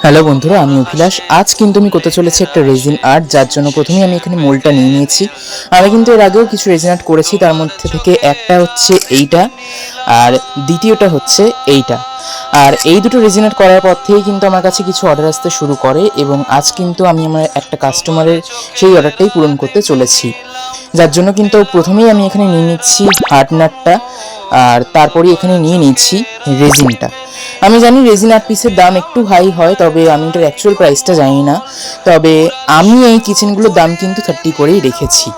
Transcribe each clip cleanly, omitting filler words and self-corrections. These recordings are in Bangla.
হ্যালো বন্ধুরা, আমি অভিলাষ। আজ কিন্তু আমি করতে চলেছি একটা রেজিন আর্ট, যার জন্য প্রথমেই আমি এখানে মোলটা নিয়ে নিয়েছি। আমি কিন্তু এর আগেও কিছু রেজিন আর্ট করেছি, তার মধ্যে থেকে একটা হচ্ছে এইটা আর দ্বিতীয়টা হচ্ছে এইটা। আর এই দুটো রেজিন আর্ট করার পর থেকেই কিন্তু আমার কাছে কিছু অর্ডার আসতে শুরু করে, এবং আজ কিন্তু আমি আমার একটা কাস্টমারের সেই অর্ডারটাই পূরণ করতে চলেছি। যার জন্য কিন্তু প্রথমেই আমি এখানে নিয়ে নিচ্ছি হার্ডনারটা, আর তারপরে এখানে নিয়ে নিচ্ছি রেজিনটা। আমি জানি রেজিন আর্ট পিসের দাম একটু হাই হয়, তবে আমি এটার অ্যাকচুয়াল প্রাইসটা জানি না। তবে আমি এই কিচেনগুলোর দাম কিন্তু 30 করেই রেখেছি।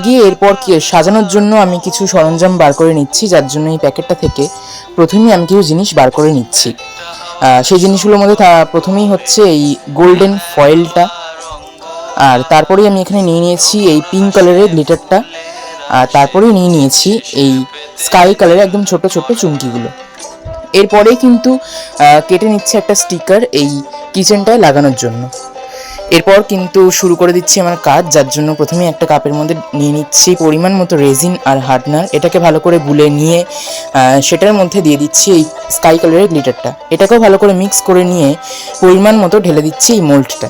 গিয়ে এরপর সাজানোর জন্য আমি কিছু সরঞ্জাম বার করে নিচ্ছি, যার জন্য এই প্যাকেটটা থেকে প্রথমেই আমি কিছু জিনিস বার করে নিচ্ছি। সেই জিনিসগুলোর মধ্যে প্রথমেই হচ্ছে এই গোল্ডেন ফয়েলটা, আর তারপরেই আমি এখানে নিয়ে নিয়েছি এই পিঙ্ক কালারের গ্লিটারটা, আর তারপরেই নিয়ে নিয়েছি এই স্কাই কালারের একদম ছোট ছোট চুমকিগুলো। এরপরেই কিন্তু কেটে নিচ্ছে একটা স্টিকার এই কিচেনটায় লাগানোর জন্য। এরপর কিন্তু শুরু করে দিচ্ছি আমার কাজ, যার জন্য প্রথমে একটা কাপের মধ্যে নিয়ে নিচ্ছি পরিমাণ মতো রেজিন আর হার্ডনার। এটাকে ভালো করে গুলে নিয়ে সেটার মধ্যে দিয়ে দিচ্ছি এই স্কাই কালারের গ্লিটারটা। এটাকেও ভালো করে মিক্স করে নিয়ে পরিমাণ মতো ঢেলে দিচ্ছি এই মোল্ডটা।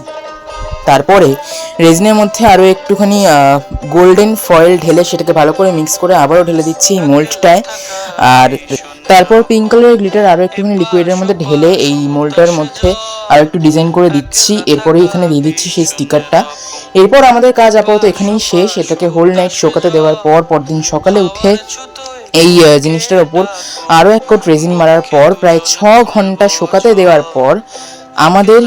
তারপরে রেজিনের মধ্যে আরও একটুখানি গোল্ডেন ফয়েল ঢেলে সেটাকে ভালো করে মিক্স করে আবারও ঢেলে দিচ্ছি এই মোল্ডটায়। আর তারপর পিঙ্ক কালারের গ্লিটার আরও একটুখানি লিকুইডের মধ্যে ঢেলে এই মোল্ডটার মধ্যে আর একটু ডিজাইন করে দিচ্ছি। এরপরে এখানে দিয়ে দিচ্ছি সেই স্টিকারটা। এরপর আমাদের কাজ আপাতত এখানেই শেষ। এটাকে হোল নাইট শোকাতে দেওয়ার পর পরদিন সকালে উঠে এই জিনিসটার ওপর আরও এক কোট রেজিন মারার পর প্রায় 6 ঘন্টা শোকাতে দেওয়ার পর আমাদের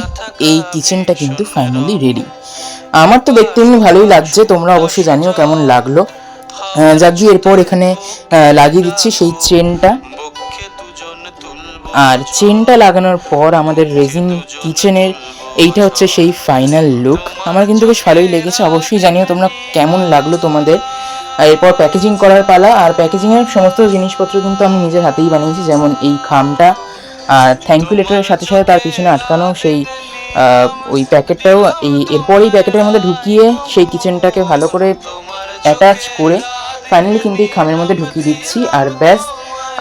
এই কিচেনটা কিন্তু ফাইনালি রেডি। আমার তো দেখতে এমনি ভালোই লাগছে, তোমরা অবশ্যই জানিও কেমন লাগলো। যাকি এরপর এখানে লাগিয়ে দিচ্ছি সেই চেনটা, আর চেনটা লাগানোর পর আমাদের রেজিন কিচেনের এইটা হচ্ছে সেই ফাইনাল লুক। আমার কিন্তু বেশ ভালোই লেগেছে, অবশ্যই জানিও তোমরা কেমন লাগলো তোমাদের। এরপর প্যাকেজিং করার পালা, আর প্যাকেজিংয়ের সমস্ত জিনিসপত্র কিন্তু আমি নিজের হাতেই বানিয়েছি, যেমন এই খামটা, আর থ্যাংক ইউ লেটারের সাথে সাথে তার পিছনে আটকানো সেই ওই প্যাকেটটাও এরপর এই প্যাকেটের মধ্যে ঢুকিয়ে সেই কিচেনটাকে ভালো করে অ্যাটাচ করে ফাইনালি কিন্তু এই খামের মধ্যে ঢুকিয়ে দিচ্ছি। আর ব্যাস,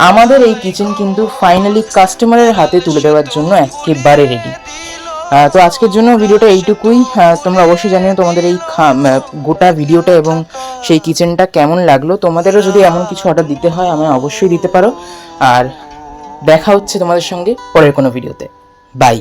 আমাদের এই কিচেন কিন্তু ফাইনালি কাস্টমারের হাতে তুলে দেওয়ার জন্য একেবারে রেডি। তো আজকের জন্য ভিডিওটা এইটুকুই। তোমরা অবশ্যই জানিও তোমাদের এই গোটা ভিডিওটা এবং সেই কিচেনটা কেমন লাগলো। তোমাদেরও যদি এমন কিছু অর্ডার দিতে হয় আমায় অবশ্যই দিতে পারো। আর দেখা হচ্ছে তোমাদের সঙ্গে পরের কোনো ভিডিওতে। বাই।